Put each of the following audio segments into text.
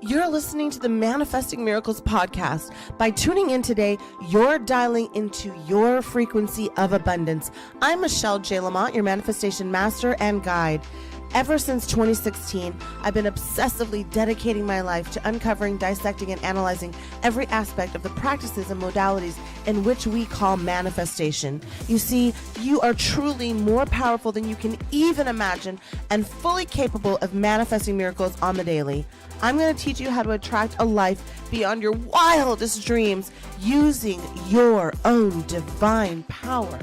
You're listening to the Manifesting Miracles podcast. By tuning in today, you're dialing into your frequency of abundance. I'm Michelle J. Lamont, your manifestation master and guide. Ever since 2016, I've been obsessively dedicating my life to uncovering, dissecting, and analyzing every aspect of the practices and modalities in which we call manifestation. You see, you are truly more powerful than you can even imagine and fully capable of manifesting miracles on the daily. I'm going to teach you how to attract a life beyond your wildest dreams using your own divine power.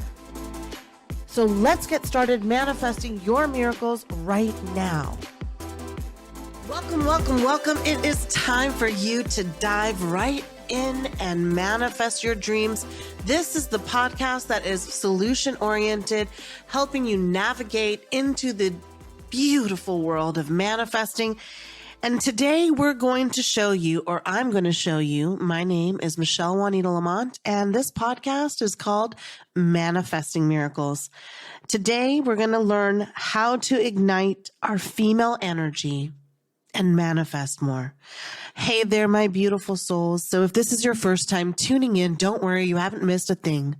So let's get started manifesting your miracles right now. Welcome. It is time for you to dive right in and manifest your dreams. This is the podcast that is solution-oriented, helping you navigate into the beautiful world of manifesting. And today we're going to show you, or I'm going to show you, my name is Michelle Juanita Lamont, and this podcast is called Manifesting Miracles. Today we're going to learn how to ignite our female energy and manifest more. Hey there, my beautiful souls. So if this is your first time tuning in, don't worry, you haven't missed a thing.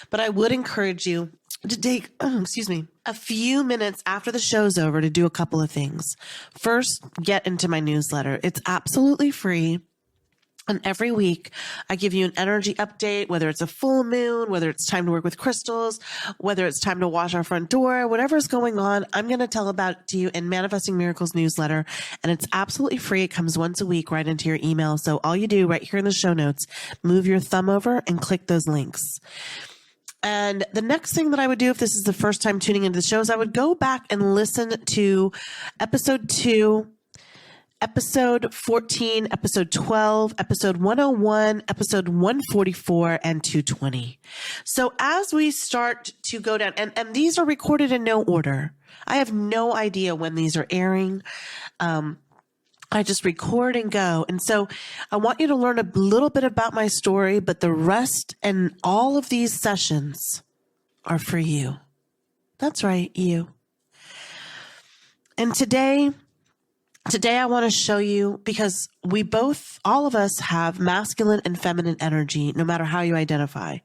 But I would encourage you to take, a few minutes after the show's over to do a couple of things. First, get into my newsletter. It's absolutely free. And every week I give you an energy update, whether it's a full moon, whether it's time to work with crystals, whether it's time to wash our front door, whatever's going on, I'm going to tell about it to you in Manifesting Miracles newsletter. And it's absolutely free. It comes once a week right into your email. So all you do right here in the show notes, move your thumb over and click those links. And the next thing that I would do if this is the first time tuning into the show is I would go back and listen to episode 2, episode 14, episode 12, episode 101, episode 144, and 220. So as we start to go down, and these are recorded in no order. I have no idea when these are airing. I just record and go. And so I want you to learn a little bit about my story, but the rest and all of these sessions are for you. That's right, you. And today I want to show you, because all of us have masculine and feminine energy, no matter how you identify.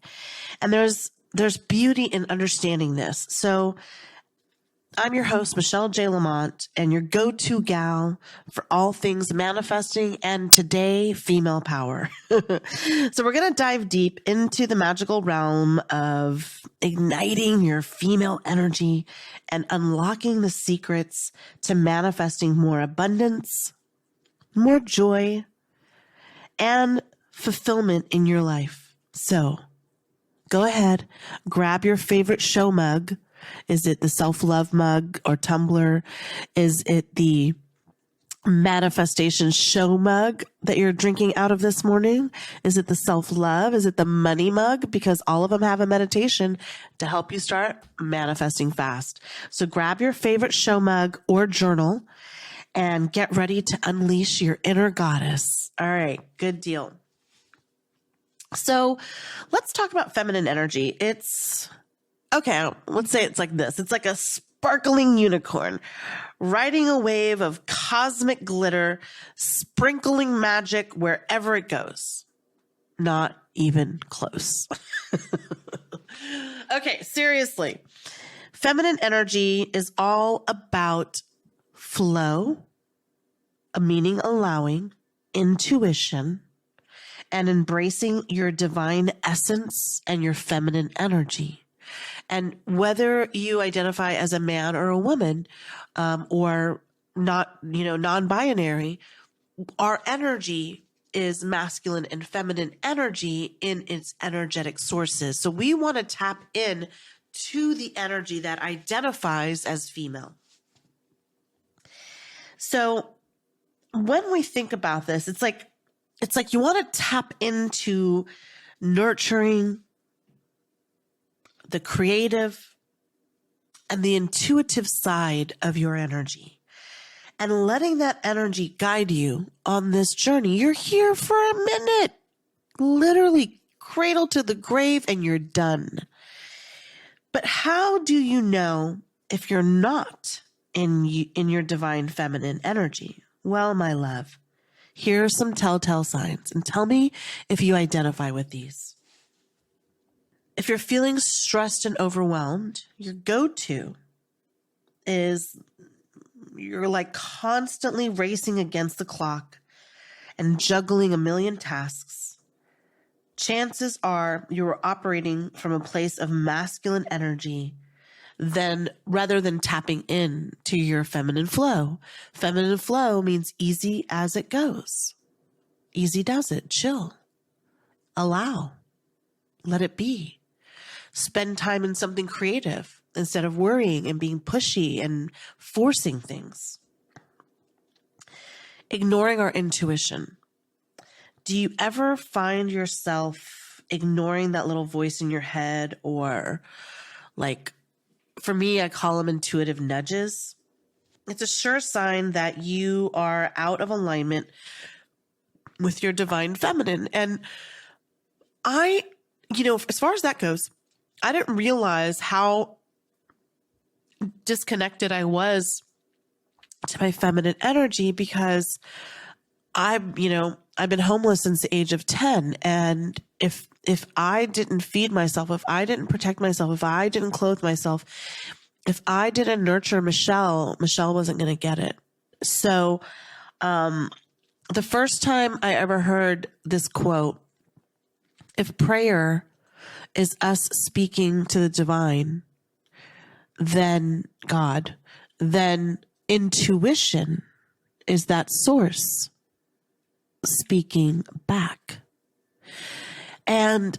And there's beauty in understanding this. So I'm your host, Michelle J. Lamont, and your go-to gal for all things manifesting and today, female power. So we're going to dive deep into the magical realm of igniting your female energy and unlocking the secrets to manifesting more abundance, more joy, and fulfillment in your life. So go ahead, grab your favorite show mug. Is it the self-love mug or tumbler? Is it the manifestation show mug that you're drinking out of this morning? Is it the self-love? Is it the money mug? Because all of them have a meditation to help you start manifesting fast. So grab your favorite show mug or journal and get ready to unleash your inner goddess. All right, good deal. So let's talk about feminine energy. Okay, let's say it's like this. It's like a sparkling unicorn riding a wave of cosmic glitter, sprinkling magic wherever it goes. Not even close. Okay, seriously. Feminine energy is all about flow, meaning allowing, intuition, and embracing your divine essence and your feminine energy. And whether you identify as a man or a woman, or not, non-binary, our energy is masculine and feminine energy in its energetic sources. So we want to tap in to the energy that identifies as female. So when we think about this, it's like you want to tap into nurturing, the creative, and the intuitive side of your energy, and letting that energy guide you on this journey. You're here for a minute, literally cradle to the grave, and you're done. But how do you know if you're not in your divine feminine energy? Well, my love, Here are some telltale signs, and tell me if you identify with these. If you're feeling stressed and overwhelmed, your go-to is you're like constantly racing against the clock and juggling a million tasks. Chances are you're operating from a place of masculine energy rather than tapping in to your feminine flow. Feminine flow means easy as it goes. Easy does it. Chill. Allow. Let it be. Spend time in something creative instead of worrying and being pushy and forcing things. Ignoring our intuition. Do you ever find yourself ignoring that little voice in your head, or like, for me, I call them intuitive nudges? It's a sure sign that you are out of alignment with your divine feminine. And as far as that goes, I didn't realize how disconnected I was to my feminine energy, because I've been homeless since the age of 10. And if I didn't feed myself, if I didn't protect myself, if I didn't clothe myself, if I didn't nurture Michelle wasn't going to get it. So, the first time I ever heard this quote, if prayer is us speaking to the divine, then God, then intuition is that source speaking back. And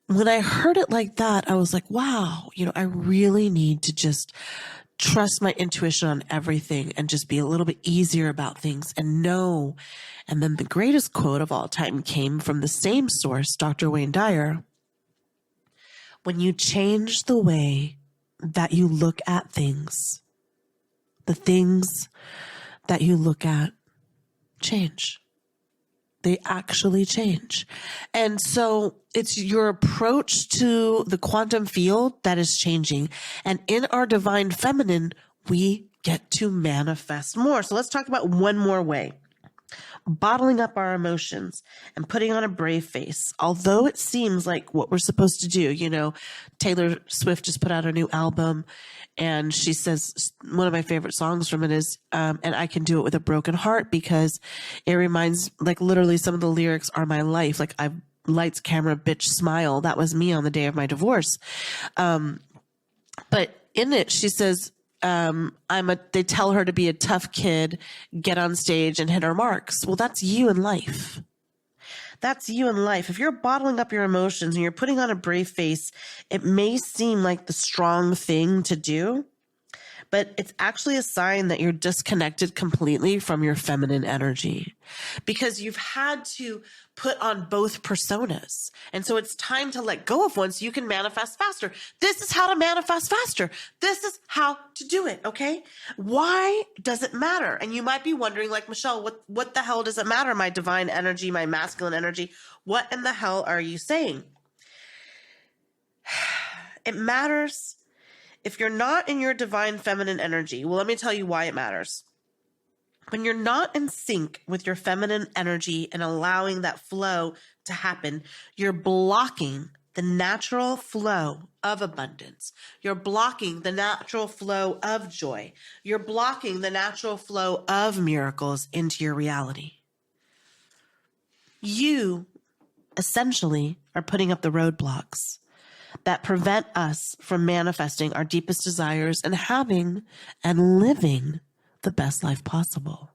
when I heard it like that, I was like, wow, I really need to just trust my intuition on everything and just be a little bit easier about things and know. And then the greatest quote of all time came from the same source, Dr. Wayne Dyer. When you change the way that you look at things, the things that you look at change. They actually change. And so it's your approach to the quantum field that is changing. And in our divine feminine, we get to manifest more. So let's talk about one more way. Bottling up our emotions and putting on a brave face. Although it seems like what we're supposed to do, Taylor Swift just put out a new album, and she says one of my favorite songs from it is, and I can do it with a broken heart, because it reminds, like, literally some of the lyrics are my life. Like, I've lights, camera, bitch, smile. That was me on the day of my divorce. But in it, she says, they tell her to be a tough kid, get on stage and hit her marks. Well, that's you in life. That's you in life. If you're bottling up your emotions and you're putting on a brave face, it may seem like the strong thing to do, but it's actually a sign that you're disconnected completely from your feminine energy, because you've had to put on both personas. And so it's time to let go of one so you can manifest faster. This is how to manifest faster. This is how to do it. Okay. Why does it matter? And you might be wondering, like, Michelle, what the hell does it matter? My divine energy, my masculine energy. What in the hell are you saying? It matters. If you're not in your divine feminine energy, well, let me tell you why it matters. When you're not in sync with your feminine energy and allowing that flow to happen, you're blocking the natural flow of abundance. You're blocking the natural flow of joy. You're blocking the natural flow of miracles into your reality. You essentially are putting up the roadblocks that prevent us from manifesting our deepest desires and having and living the best life possible.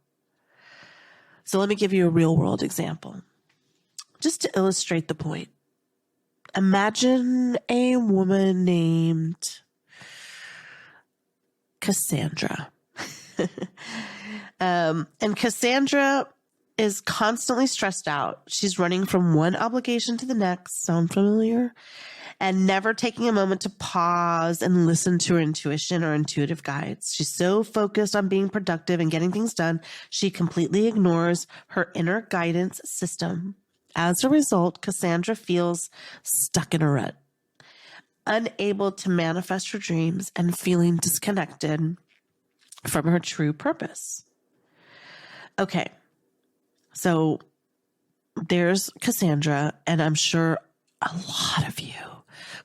So let me give you a real world example, just to illustrate the point. Imagine a woman named Cassandra. And Cassandra is constantly stressed out. She's running from one obligation to the next. Sound familiar? And never taking a moment to pause and listen to her intuition or intuitive guides. She's so focused on being productive and getting things done, she completely ignores her inner guidance system. As a result, Cassandra feels stuck in a rut, unable to manifest her dreams and feeling disconnected from her true purpose. Okay, So there's Cassandra, and I'm sure a lot of you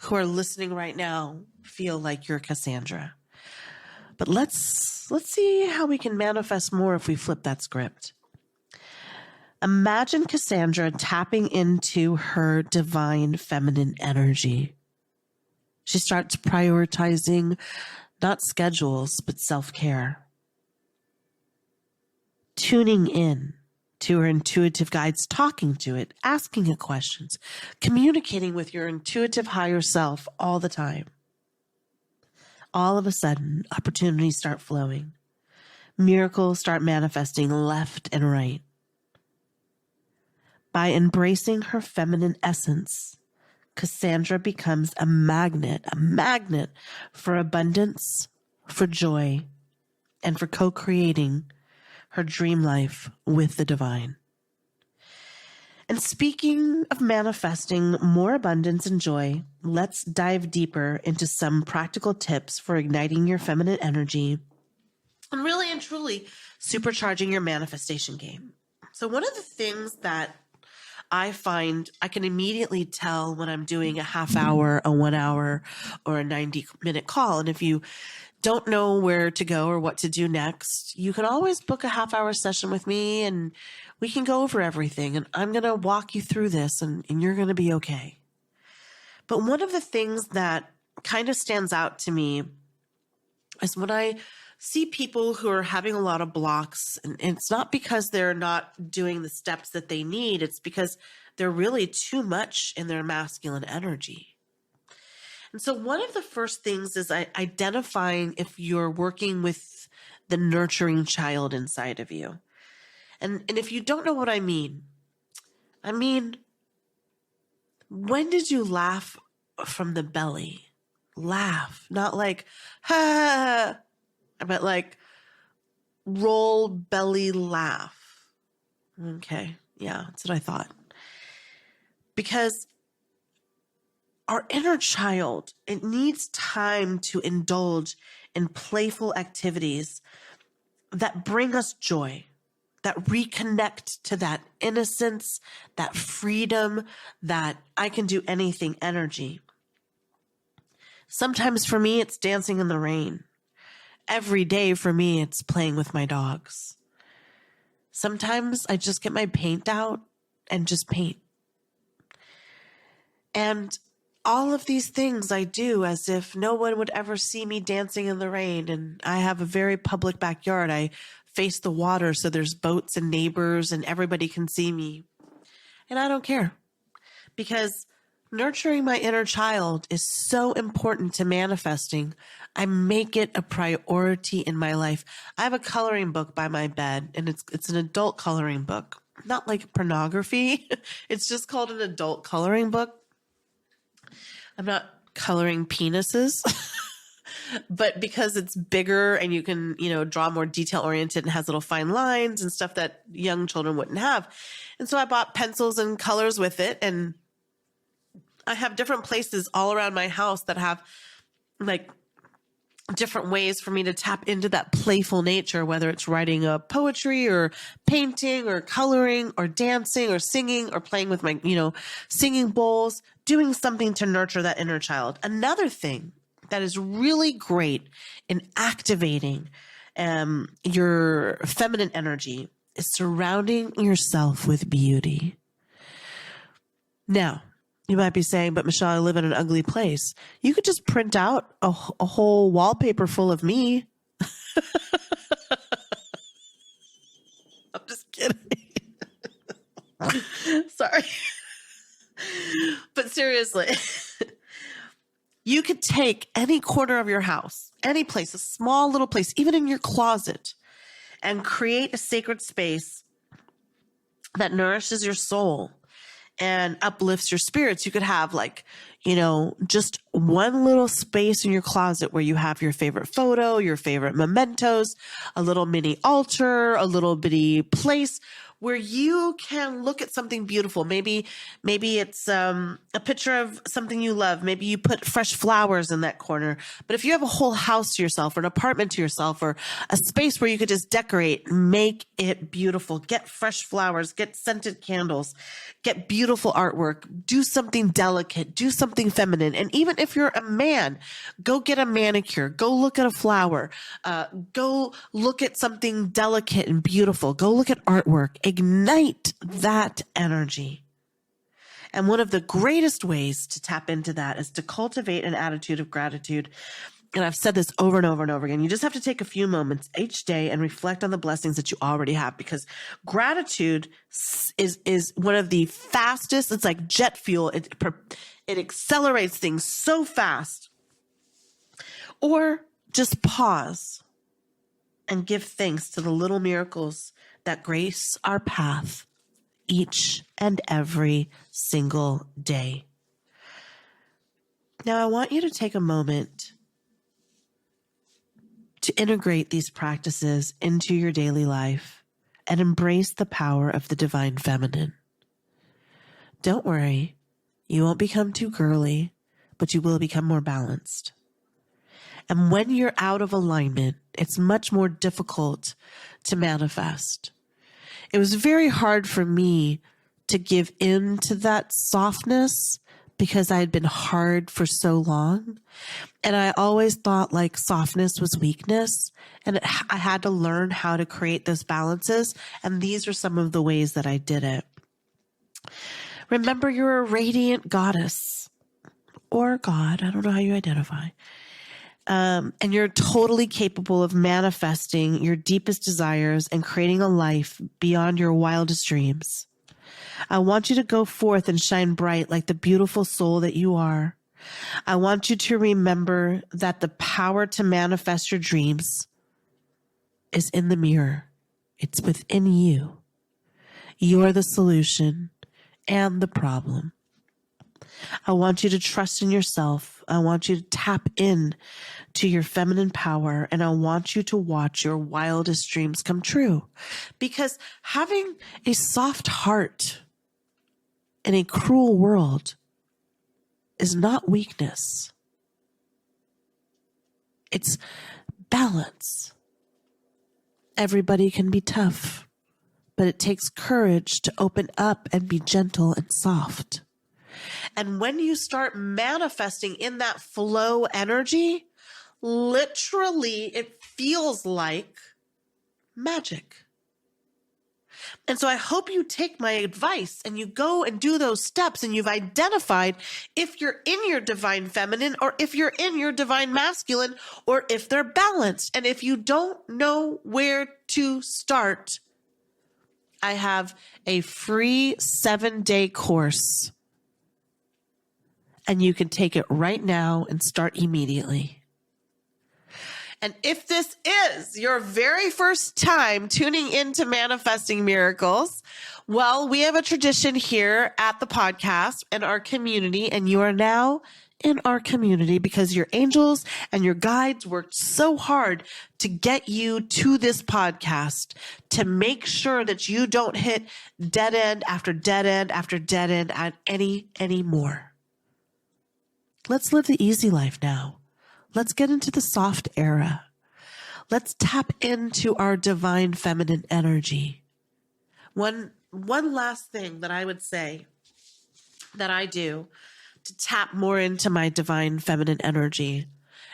who are listening right now feel like you're Cassandra. But let's see how we can manifest more if we flip that script. Imagine Cassandra tapping into her divine feminine energy. She starts prioritizing not schedules, but self-care. Tuning in to her intuitive guides, talking to it, asking it questions, communicating with your intuitive higher self all the time. All of a sudden, opportunities start flowing. Miracles start manifesting left and right. By embracing her feminine essence, Cassandra becomes a magnet for abundance, for joy, and for co-creating her dream life with the divine. And speaking of manifesting more abundance and joy, let's dive deeper into some practical tips for igniting your feminine energy and really and truly supercharging your manifestation game. So one of the things that I find I can immediately tell when I'm doing a half hour, a 1 hour, or a 90-minute call. And if you don't know where to go or what to do next, you can always book a half-hour session with me and we can go over everything. And I'm going to walk you through this and you're going to be okay. But one of the things that kind of stands out to me is when I see people who are having a lot of blocks, and it's not because they're not doing the steps that they need, it's because they're really too much in their masculine energy. And so one of the first things is identifying if you're working with the nurturing child inside of you. And if you don't know what I mean, when did you laugh from the belly? Laugh, not like, ha, but like roll belly laugh. Okay. Yeah, that's what I thought. Because our inner child, it needs time to indulge in playful activities that bring us joy, that reconnect to that innocence, that freedom, that I can do anything energy. Sometimes for me, it's dancing in the rain. Every day for me, it's playing with my dogs. Sometimes I just get my paint out and just paint. And all of these things I do as if no one would ever see me dancing in the rain. And I have a very public backyard. I face the water, so there's boats and neighbors and everybody can see me. And I don't care, because nurturing my inner child is so important to manifesting. I make it a priority in my life. I have a coloring book by my bed, and it's an adult coloring book, not like pornography. It's just called an adult coloring book. I'm not coloring penises, but because it's bigger and you can, draw more detail oriented and has little fine lines and stuff that young children wouldn't have. And so I bought pencils and colors with it, and I have different places all around my house that have like different ways for me to tap into that playful nature, whether it's writing a poetry or painting or coloring or dancing or singing or playing with my, singing bowls, doing something to nurture that inner child. Another thing that is really great in activating your feminine energy is surrounding yourself with beauty. Now, you might be saying, but Michelle, I live in an ugly place. You could just print out a whole wallpaper full of me. I'm just kidding. Sorry. But seriously, you could take any corner of your house, any place, a small little place, even in your closet, and create a sacred space that nourishes your soul and uplifts your spirits. You could have just one little space in your closet where you have your favorite photo, your favorite mementos, a little mini altar, a little bitty place where you can look at something beautiful. Maybe it's a picture of something you love. Maybe you put fresh flowers in that corner. But if you have a whole house to yourself or an apartment to yourself or a space where you could just decorate, make it beautiful. Get fresh flowers, get scented candles, get beautiful artwork, do something delicate, do something feminine. And even if you're a man, go get a manicure, go look at a flower, go look at something delicate and beautiful, go look at artwork, ignite that energy. And one of the greatest ways to tap into that is to cultivate an attitude of gratitude. And I've said this over and over and over again. You just have to take a few moments each day and reflect on the blessings that you already have, because gratitude is one of the fastest. It's like jet fuel. It accelerates things so fast. Or just pause and give thanks to the little miracles that grace our path each and every single day. Now, I want you to take a moment to integrate these practices into your daily life and embrace the power of the divine feminine. Don't worry, you won't become too girly, but you will become more balanced. And when you're out of alignment, it's much more difficult to manifest. It was very hard for me to give in to that softness because I had been hard for so long. And I always thought like softness was weakness. And I had to learn how to create those balances. And these are some of the ways that I did it. Remember, you're a radiant goddess or God. I don't know how you identify. And you're totally capable of manifesting your deepest desires and creating a life beyond your wildest dreams. I want you to go forth and shine bright like the beautiful soul that you are. I want you to remember that the power to manifest your dreams is in the mirror. It's within you. You're the solution and the problem. I want you to trust in yourself. I want you to tap in to your feminine power, and I want you to watch your wildest dreams come true. Because having a soft heart in a cruel world is not weakness. It's balance. Everybody can be tough, but it takes courage to open up and be gentle and soft. And when you start manifesting in that flow energy, literally it feels like magic. And so I hope you take my advice and you go and do those steps, and you've identified if you're in your divine feminine or if you're in your divine masculine, or if they're balanced. And if you don't know where to start, I have a free 7-day course, and you can take it right now and start immediately. And if this is your very first time tuning into Manifesting Miracles, well, we have a tradition here at the podcast and our community, and you are now in our community because your angels and your guides worked so hard to get you to this podcast, to make sure that you don't hit dead end after dead end after dead end anymore. Let's live the easy life now. Let's get into the soft era. Let's tap into our divine feminine energy. One last thing that I would say that I do to tap more into my divine feminine energy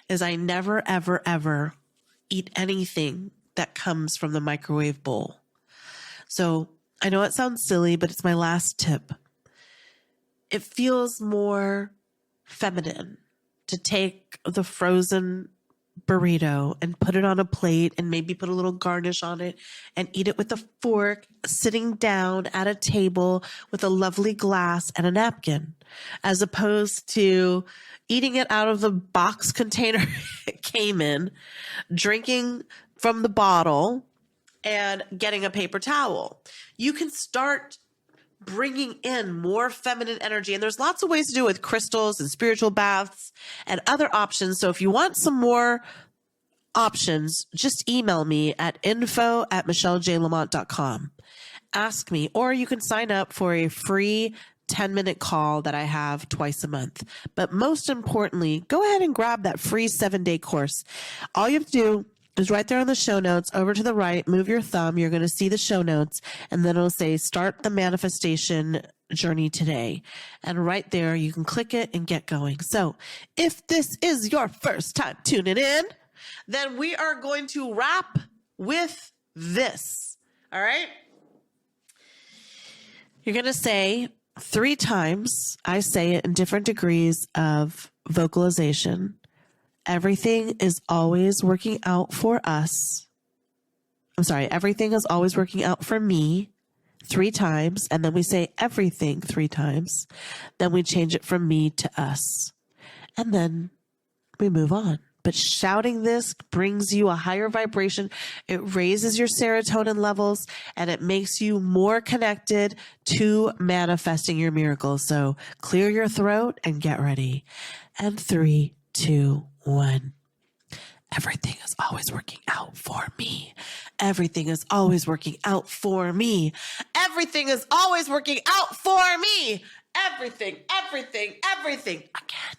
is I never, ever, ever eat anything that comes from the microwave bowl. So I know it sounds silly, but it's my last tip. It feels more feminine to take the frozen burrito and put it on a plate and maybe put a little garnish on it and eat it with a fork, sitting down at a table with a lovely glass and a napkin, as opposed to eating it out of the box container it came in, drinking from the bottle, and getting a paper towel. You can start bringing in more feminine energy. And there's lots of ways to do it with crystals and spiritual baths and other options. So if you want some more options, just email me at info@michellejlamont.com ask me, or you can sign up for a free 10-minute call that I have twice a month. But most importantly, go ahead and grab that free 7-day course. All you have to do is right there on the show notes, over to the right, move your thumb. You're going to see the show notes, and then it'll say start the manifestation journey today. And right there, you can click it and get going. So if this is your first time tuning in, then we are going to wrap with this. All right? You're going to say 3 times, I say it in different degrees of vocalization. Everything is always working out for us. Everything is always working out for me 3 times. And then we say everything 3 times. Then we change it from me to us. And then we move on. But shouting this brings you a higher vibration. It raises your serotonin levels and it makes you more connected to manifesting your miracles. So clear your throat and get ready. And 3, 2, 1. Everything is always working out for me. Everything is always working out for me. Everything is always working out for me. Everything. Again.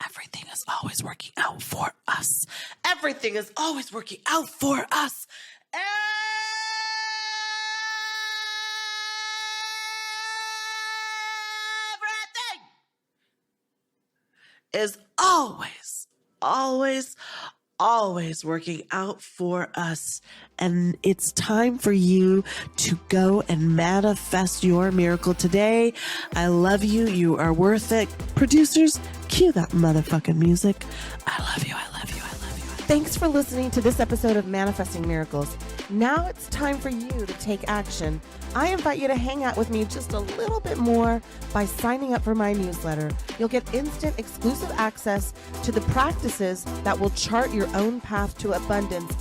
Everything is always working out for us. Everything is always working out for us. Everything is always working out for us. And it's time for you to go and manifest your miracle today. I love you. You are worth it. Producers, cue that motherfucking music. I love you. Thanks for listening to this episode of Manifesting Miracles. Now it's time for you to take action. I invite you to hang out with me just a little bit more by signing up for my newsletter. You'll get instant exclusive access to the practices that will chart your own path to abundance.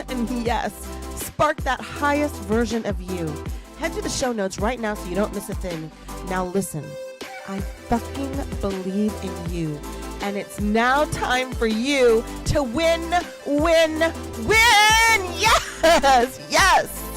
And yes, spark that highest version of you. Head to the show notes right now so you don't miss a thing. Now listen, I fucking believe in you. And it's now time for you to win. Yes!